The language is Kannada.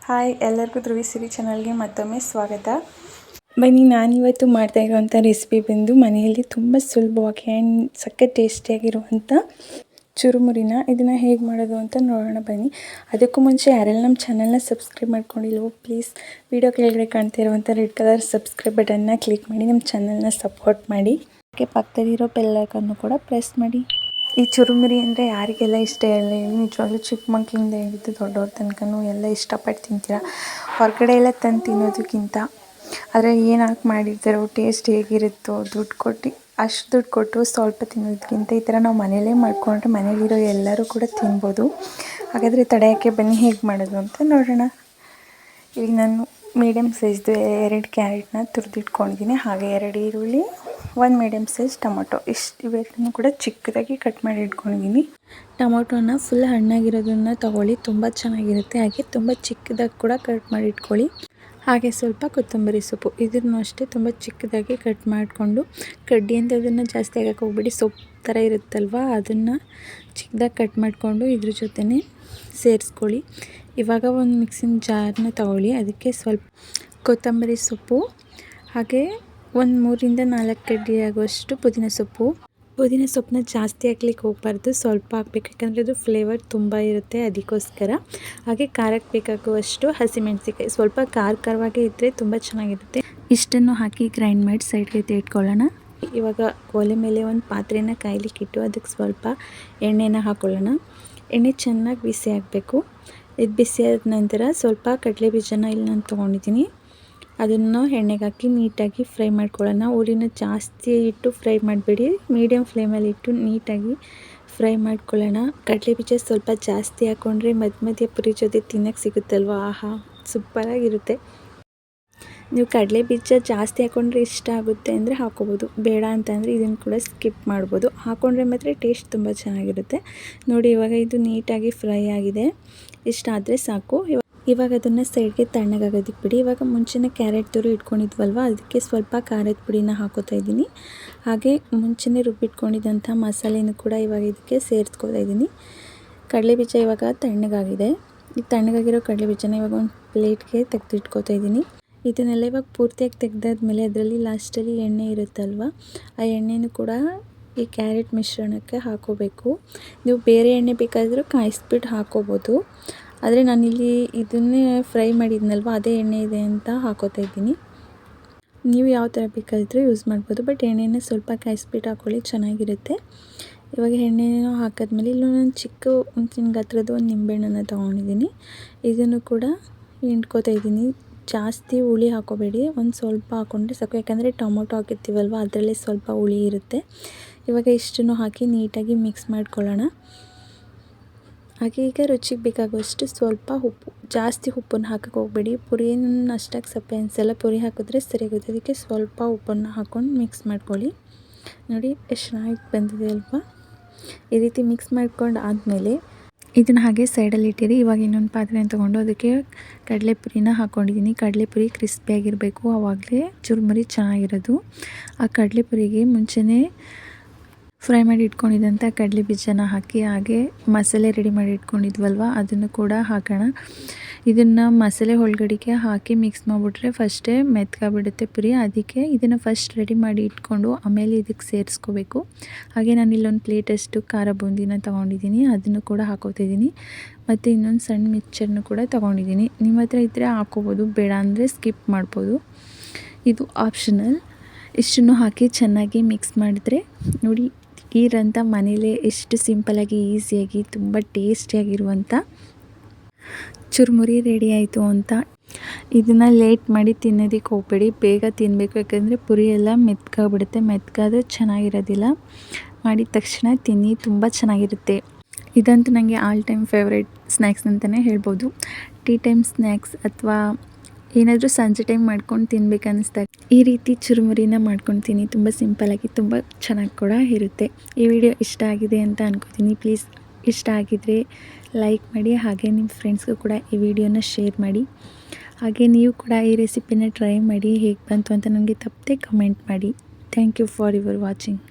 ಹಾಯ್, ಎಲ್ಲರಿಗೂ ಧ್ರುವಿ ಸಿರಿ ಚಾನಲ್ಗೆ ಮತ್ತೊಮ್ಮೆ ಸ್ವಾಗತ. ಬನ್ನಿ, ನಾನಿವತ್ತು ಮಾಡ್ತಾ ಇರುವಂಥ ರೆಸಿಪಿ ಬಂದು ಮನೆಯಲ್ಲಿ ತುಂಬ ಸುಲಭವಾಗಿ ಆ್ಯಂಡ್ ಸಖತ್ ಟೇಸ್ಟಿಯಾಗಿರುವಂಥ ಚುರುಮುರಿನ. ಇದನ್ನು ಹೇಗೆ ಮಾಡೋದು ಅಂತ ನೋಡೋಣ ಬನ್ನಿ. ಅದಕ್ಕೂ ಮುಂಚೆ ಯಾರೆಲ್ಲ ನಮ್ಮ ಚಾನಲ್ನ ಸಬ್ಸ್ಕ್ರೈಬ್ ಮಾಡ್ಕೊಂಡಿಲ್ವೋ ಪ್ಲೀಸ್ ವಿಡಿಯೋ ಕೆಳಗಡೆ ಕಾಣ್ತಾ ಇರುವಂಥ ರೆಡ್ ಕಲರ್ ಸಬ್ಸ್ಕ್ರೈಬ್ ಬಟನ್ನ ಕ್ಲಿಕ್ ಮಾಡಿ ನಮ್ಮ ಚಾನಲ್ನ ಸಪೋರ್ಟ್ ಮಾಡಿ. ಹಾಗೆ ಪಕ್ಕದಲ್ಲಿರೋ ಬೆಲ್ ಐಕಾನ್ನು ಕೂಡ ಪ್ರೆಸ್ ಮಾಡಿ. ಈ ಚುರುಮುರಿ ಅಂದರೆ ಯಾರಿಗೆಲ್ಲ ಇಷ್ಟ ಇಲ್ಲ ಹೇಳಿ? ನಿಜವಾಗ್ಲೂ ಚಿಕ್ಕ ಮಕ್ಕಳಿಂದ ಹಿಡಿದು ದೊಡ್ಡವ್ರ ತನಕನೂ ಎಲ್ಲ ಇಷ್ಟಪಟ್ಟು ತಿಂತೀರ. ಹೊರಗಡೆ ಎಲ್ಲ ತಂದು ತಿನ್ನೋದಕ್ಕಿಂತ ಆದರೆ ಏನು ಹಾಕಿ ಮಾಡಿರ್ತಾರೋ, ಟೇಸ್ಟ್ ಹೇಗಿರುತ್ತೋ, ಅಷ್ಟು ದುಡ್ಡು ಕೊಟ್ಟು ಸ್ವಲ್ಪ ತಿನ್ನೋದಕ್ಕಿಂತ ಈ ಥರ ನಾವು ಮನೆಯಲ್ಲೇ ಮಾಡಿಕೊಂಡ್ರೆ ಮನೇಲಿರೋ ಎಲ್ಲರೂ ಕೂಡ ತಿನ್ಬೋದು. ಹಾಗಾದರೆ ತಡೆಯೋಕ್ಕೆ ಬನ್ನಿ, ಹೇಗೆ ಮಾಡೋದು ಅಂತ ನೋಡೋಣ. ಈಗ ನಾನು ಮೀಡಿಯಮ್ ಸೈಜ್ದು 2 ಕ್ಯಾರೆಟ್ನ ತುರಿದಿಟ್ಕೊಂಡಿದ್ದೀನಿ. ಹಾಗೆ 2 ಈರುಳ್ಳಿ, 1 ಮೀಡಿಯಮ್ ಸೈಜ್ ಟೊಮೊಟೊ, ಇವೆಲ್ಲನೂ ಕೂಡ ಚಿಕ್ಕದಾಗಿ ಕಟ್ ಮಾಡಿ ಇಟ್ಕೊಂಡಿದ್ದೀನಿ. ಟೊಮೊಟೊನ ಫುಲ್ ಹಣ್ಣಾಗಿರೋದನ್ನು ತೊಗೊಳ್ಳಿ, ತುಂಬ ಚೆನ್ನಾಗಿರುತ್ತೆ. ಹಾಗೆ ತುಂಬ ಚಿಕ್ಕದಾಗಿ ಕೂಡ ಕಟ್ ಮಾಡಿ ಇಟ್ಕೊಳ್ಳಿ. ಹಾಗೆ ಸ್ವಲ್ಪ ಕೊತ್ತಂಬರಿ ಸೊಪ್ಪು, ಇದನ್ನು ಅಷ್ಟೇ ತುಂಬ ಚಿಕ್ಕದಾಗಿ ಕಟ್ ಮಾಡಿಕೊಂಡು, ಕಡ್ಡಿ ಅಂತ ಅದನ್ನು ಜಾಸ್ತಿ ಹಾಕಕ್ಕೆ ಹೋಗ್ಬೇಡಿ, ಸೊಪ್ಪು ಥರ ಇರುತ್ತಲ್ವ ಅದನ್ನು ಚಿಕ್ಕದಾಗಿ ಕಟ್ ಮಾಡಿಕೊಂಡು ಇದ್ರ ಜೊತೆನೇ ಸೇರಿಸ್ಕೊಳ್ಳಿ. ಇವಾಗ ಒಂದು ಮಿಕ್ಸಿಂಗ್ ಜಾರನ್ನ ತೊಗೊಳ್ಳಿ, ಅದಕ್ಕೆ ಸ್ವಲ್ಪ ಕೊತ್ತಂಬರಿ ಸೊಪ್ಪು, ಹಾಗೆ ಒಂದು 3ರಿಂದ 4 ಕಡ್ಡಿ ಆಗುವಷ್ಟು ಪುದೀನ ಸೊಪ್ಪನ್ನ ಜಾಸ್ತಿ ಹಾಕ್ಲಿಕ್ಕೆ ಹೋಗಬಾರ್ದು, ಸ್ವಲ್ಪ ಹಾಕ್ಬೇಕು, ಯಾಕಂದರೆ ಅದು ಫ್ಲೇವರ್ ತುಂಬ ಇರುತ್ತೆ, ಅದಕ್ಕೋಸ್ಕರ. ಹಾಗೆ ಖಾರಕ್ಕೆ ಬೇಕಾಗುವಷ್ಟು ಹಸಿಮೆಣಸಿಕಾಯಿ, ಸ್ವಲ್ಪ ಖಾರವಾಗೇ ಇದ್ದರೆ ತುಂಬ ಚೆನ್ನಾಗಿರುತ್ತೆ. ಇಷ್ಟನ್ನು ಹಾಕಿ ಗ್ರೈಂಡ್ ಮಾಡಿ ಸೈಡ್ಗೆ ಇಟ್ಕೊಳ್ಳೋಣ. ಇವಾಗ ಒಲೆ ಮೇಲೆ ಒಂದು ಪಾತ್ರೆನ ಕಾಯ್ಲಿಕ್ಕಿಟ್ಟು ಅದಕ್ಕೆ ಸ್ವಲ್ಪ ಎಣ್ಣೆನ ಹಾಕ್ಕೊಳ್ಳೋಣ. ಎಣ್ಣೆ ಚೆನ್ನಾಗಿ ಬಿಸಿ ಆಗಬೇಕು. ಇದು ಬಿಸಿ ಆದ ನಂತರ ಸ್ವಲ್ಪ ಕಡಲೆ ಬೀಜನ ಇಲ್ಲಿ ನಾನು ತೊಗೊಂಡಿದ್ದೀನಿ, ಅದನ್ನು ಎಣ್ಣೆಗೆ ಹಾಕಿ ನೀಟಾಗಿ ಫ್ರೈ ಮಾಡ್ಕೊಳ್ಳೋಣ. ಉರಿನ ಜಾಸ್ತಿ ಇಟ್ಟು ಫ್ರೈ ಮಾಡಬೇಡಿ, ಮೀಡಿಯಮ್ ಫ್ಲೇಮಲ್ಲಿ ಇಟ್ಟು ನೀಟಾಗಿ ಫ್ರೈ ಮಾಡ್ಕೊಳ್ಳೋಣ. ಕಡಲೆ ಬೀಜ ಸ್ವಲ್ಪ ಜಾಸ್ತಿ ಹಾಕ್ಕೊಂಡ್ರೆ ಮಧ್ಯ ಪುರಿ ಜೊತೆ ತಿನ್ನೋಕ್ಕೆ ಸಿಗುತ್ತಲ್ವ, ಆಹಾ ಸೂಪರಾಗಿರುತ್ತೆ. ನೀವು ಕಡಲೆ ಬೀಜ ಜಾಸ್ತಿ ಹಾಕ್ಕೊಂಡ್ರೆ ಇಷ್ಟ ಆಗುತ್ತೆ ಅಂದರೆ ಹಾಕ್ಕೋಬೋದು, ಬೇಡ ಅಂತಂದರೆ ಇದನ್ನು ಕೂಡ ಸ್ಕಿಪ್ ಮಾಡ್ಬೋದು. ಹಾಕ್ಕೊಂಡ್ರೆ ಮಾತ್ರ ಟೇಸ್ಟ್ ತುಂಬ ಚೆನ್ನಾಗಿರುತ್ತೆ. ನೋಡಿ, ಇವಾಗ ಇದು ನೀಟಾಗಿ ಫ್ರೈ ಆಗಿದೆ, ಇಷ್ಟಾದರೆ ಸಾಕು. ಇವಾಗ ಅದನ್ನು ಸೈಡ್ಗೆ ತಣ್ಣಗಾಗೋದಕ್ಕೆ ಬಿಡಿ. ಇವಾಗ ಮುಂಚೆನೇ ಕ್ಯಾರೆಟ್ ತುರಿ ಇಟ್ಕೊಂಡಿದ್ವಲ್ವ, ಅದಕ್ಕೆ ಸ್ವಲ್ಪ ಖಾರದ ಪುಡಿನ ಹಾಕೋತಾ ಇದ್ದೀನಿ. ಹಾಗೆ ಮುಂಚೆನೇ ರುಬ್ಬಿಟ್ಕೊಂಡಿದ್ದಂಥ ಮಸಾಲೆನೂ ಕೂಡ ಇವಾಗ ಇದಕ್ಕೆ ಸೇರಿಸ್ಕೊತಾ ಇದ್ದೀನಿ. ಕಡಲೆ ಬೀಜ ಇವಾಗ ತಣ್ಣಗಾಗಿದೆ. ಈ ತಣ್ಣಗಾಗಿರೋ ಕಡಲೆ ಬೀಜನ ಇವಾಗ ಒಂದು ಪ್ಲೇಟ್ಗೆ ತೆಗೆದಿಟ್ಕೋತಾ ಇದ್ದೀನಿ. ಇದನ್ನೆಲ್ಲ ಇವಾಗ ಪೂರ್ತಿಯಾಗಿ ತೆಗೆದಾದ್ಮೇಲೆ ಅದರಲ್ಲಿ ಲಾಸ್ಟಲ್ಲಿ ಎಣ್ಣೆ ಇರುತ್ತಲ್ವ, ಆ ಎಣ್ಣೆನೂ ಕೂಡ ಈ ಕ್ಯಾರೆಟ್ ಮಿಶ್ರಣಕ್ಕೆ ಹಾಕೋಬೇಕು. ನೀವು ಬೇರೆ ಎಣ್ಣೆ ಬೇಕಾದರೂ ಕಾಯಿಸ್ಬಿಟ್ಟು ಹಾಕೋಬೋದು, ಆದರೆ ನಾನಿಲ್ಲಿ ಇದನ್ನೇ ಫ್ರೈ ಮಾಡಿದ್ನಲ್ವ ಅದೇ ಎಣ್ಣೆ ಇದೆ ಅಂತ ಹಾಕೋತಾ ಇದ್ದೀನಿ. ನೀವು ಯಾವ ಥರ ಬೇಕಾದರೂ ಯೂಸ್ ಮಾಡ್ಬೋದು, ಬಟ್ ಎಣ್ಣೆನ ಸ್ವಲ್ಪ ಕಾಯಿಸ್ಬಿಟ್ಟು ಹಾಕ್ಕೊಳ್ಳಿ, ಚೆನ್ನಾಗಿರುತ್ತೆ. ಇವಾಗ ಎಣ್ಣೆನೂ ಹಾಕಿದ್ಮೇಲೆ ಇಲ್ಲೂ ನಾನು ಚಿಕ್ಕ ಹುಣಸಿನ ಗಾತ್ರದ ಒಂದು ನಿಂಬೆಹಣ್ಣನ್ನು ತೊಗೊಂಡಿದ್ದೀನಿ, ಇದನ್ನು ಕೂಡ ಹಿಂಡ್ಕೋತಾ ಇದ್ದೀನಿ. ಜಾಸ್ತಿ ಹುಳಿ ಹಾಕೋಬೇಡಿ, ಒಂದು ಸ್ವಲ್ಪ ಹಾಕ್ಕೊಂಡ್ರೆ ಸಾಕು, ಯಾಕಂದರೆ ಟೊಮೊಟೊ ಹಾಕಿರ್ತೀವಲ್ವ ಅದರಲ್ಲೇ ಸ್ವಲ್ಪ ಹುಳಿ ಇರುತ್ತೆ. ಇವಾಗ ಇಷ್ಟನ್ನು ಹಾಕಿ ನೀಟಾಗಿ ಮಿಕ್ಸ್ ಮಾಡ್ಕೊಳ್ಳೋಣ. ಹಾಗೆ ಈಗ ರುಚಿಗೆ ಬೇಕಾಗುವಷ್ಟು ಸ್ವಲ್ಪ ಉಪ್ಪು, ಜಾಸ್ತಿ ಉಪ್ಪನ್ನು ಹಾಕಕ್ಕೆ ಹೋಗಬೇಡಿ, ಪುರಿಯನ್ನು ಅಷ್ಟಾಗಿ ಸಪ್ಪೆ ಅನಿಸಲ್ಲ, ಪುರಿ ಹಾಕಿದ್ರೆ ಸರಿಯಾಗುತ್ತೆ. ಅದಕ್ಕೆ ಸ್ವಲ್ಪ ಉಪ್ಪನ್ನು ಹಾಕ್ಕೊಂಡು ಮಿಕ್ಸ್ ಮಾಡ್ಕೊಳ್ಳಿ. ನೋಡಿ ಎಷ್ಟು ಚೆನ್ನಾಗಿ ಬಂದಿದೆ ಅಲ್ವಾ. ಈ ರೀತಿ ಮಿಕ್ಸ್ ಮಾಡ್ಕೊಂಡು ಆದಮೇಲೆ ಇದನ್ನು ಹಾಗೆ ಸೈಡಲ್ಲಿ ಇಟ್ಟಿರಿ. ಇವಾಗ ಇನ್ನೊಂದು ಪಾತ್ರೆನ ತೊಗೊಂಡು ಅದಕ್ಕೆ ಕಡಲೆಪುರಿನ ಹಾಕ್ಕೊಂಡಿದ್ದೀನಿ. ಕಡಲೆಪುರಿ ಕ್ರಿಸ್ಪಿಯಾಗಿರಬೇಕು, ಆವಾಗಲೇ ಚುರುಮುರಿ ಚೆನ್ನಾಗಿರೋದು. ಆ ಕಡಲೆಪುರಿಗೆ ಮುಂಚೆನೇ ಫ್ರೈ ಮಾಡಿ ಇಟ್ಕೊಂಡಿದ್ದಂಥ ಕಡಲೆ ಬೀಜನ ಹಾಕಿ, ಹಾಗೆ ಮಸಾಲೆ ರೆಡಿ ಮಾಡಿ ಇಟ್ಕೊಂಡಿದ್ವಲ್ವ ಅದನ್ನು ಕೂಡ ಹಾಕೋಣ. ಇದನ್ನು ಮಸಾಲೆ ಒಳಗಡೆಗೆ ಹಾಕಿ ಮಿಕ್ಸ್ ಮಾಡಿಬಿಟ್ರೆ ಫಸ್ಟೇ ಮೆತ್ಕಾಗ್ಬಿಡುತ್ತೆ ಪುರಿ, ಅದಕ್ಕೆ ಇದನ್ನು ಫಸ್ಟ್ ರೆಡಿ ಮಾಡಿ ಇಟ್ಕೊಂಡು ಆಮೇಲೆ ಇದಕ್ಕೆ ಸೇರಿಸ್ಕೋಬೇಕು. ಹಾಗೆ ನಾನು ಇಲ್ಲೊಂದು ಪ್ಲೇಟಷ್ಟು ಖಾರ ಬೂಂದಿನ ತೊಗೊಂಡಿದ್ದೀನಿ, ಅದನ್ನು ಕೂಡ ಹಾಕೋತಿದ್ದೀನಿ. ಮತ್ತು ಇನ್ನೊಂದು ಸಣ್ಣ ಮಿಕ್ಚರ್ನು ಕೂಡ ತೊಗೊಂಡಿದ್ದೀನಿ. ನಿಮ್ಮ ಹತ್ರ ಇದ್ದರೆ ಹಾಕೋಬೋದು, ಬೇಡ ಅಂದರೆ ಸ್ಕಿಪ್ ಮಾಡ್ಬೋದು, ಇದು ಆಪ್ಷನಲ್. ಇಷ್ಟನ್ನು ಹಾಕಿ ಚೆನ್ನಾಗಿ ಮಿಕ್ಸ್ ಮಾಡಿದ್ರೆ ನೋಡಿ, ಗೀರಂತ ಮನೇಲೇ ಎಷ್ಟು ಸಿಂಪಲಾಗಿ ಈಸಿಯಾಗಿ ತುಂಬ ಟೇಸ್ಟಿಯಾಗಿರುವಂಥ ಚುರುಮುರಿ ರೆಡಿ ಆಯಿತು ಅಂತ. ಇದನ್ನು ಲೇಟ್ ಮಾಡಿ ತಿನ್ನೋದಕ್ಕೆ ಹೋಗಬೇಡಿ, ಬೇಗ ತಿನ್ನಬೇಕು, ಯಾಕಂದರೆ ಪುರಿ ಎಲ್ಲ ಮೆತ್ಕಾಗ್ಬಿಡುತ್ತೆ, ಮೆತ್ಕಾದರೆ ಚೆನ್ನಾಗಿರೋದಿಲ್ಲ. ಮಾಡಿದ ತಕ್ಷಣ ತಿನ್ನಿ, ತುಂಬ ಚೆನ್ನಾಗಿರುತ್ತೆ. ಇದಂತೂ ನನಗೆ ಆಲ್ ಟೈಮ್ ಫೇವ್ರೇಟ್ ಸ್ನ್ಯಾಕ್ಸ್ ಅಂತಲೇ ಹೇಳ್ಬೋದು. ಟೀ ಟೈಮ್ ಸ್ನ್ಯಾಕ್ಸ್ ಅಥವಾ ಏನಾದರೂ ಸಂಜೆ ಟೈಮ್ ಮಾಡ್ಕೊಂಡು ತಿನ್ಬೇಕು ಅನ್ನಿಸ್ದಾಗ ಈ ರೀತಿ ಚುರುಮುರಿನ ಮಾಡ್ಕೊಂಡು ತಿನ್ನಿ, ತುಂಬ ಸಿಂಪಲಾಗಿ ತುಂಬ ಚೆನ್ನಾಗಿ ಕೂಡ ಇರುತ್ತೆ. ಈ ವಿಡಿಯೋ ಇಷ್ಟ ಆಗಿದೆ ಅಂತ ಅನ್ಕೋತೀನಿ. ಪ್ಲೀಸ್ ಇಷ್ಟ ಆಗಿದ್ದರೆ ಲೈಕ್ ಮಾಡಿ, ಹಾಗೆ ನಿಮ್ಮ ಫ್ರೆಂಡ್ಸ್ಗೂ ಕೂಡ ಈ ವಿಡಿಯೋನ ಶೇರ್ ಮಾಡಿ. ಹಾಗೆ ನೀವು ಕೂಡ ಈ ರೆಸಿಪಿನ ಟ್ರೈ ಮಾಡಿ, ಹೇಗೆ ಬಂತು ಅಂತ ನನಗೆ ತಪ್ಪದೆ ಕಮೆಂಟ್ ಮಾಡಿ. Thank you for your watching.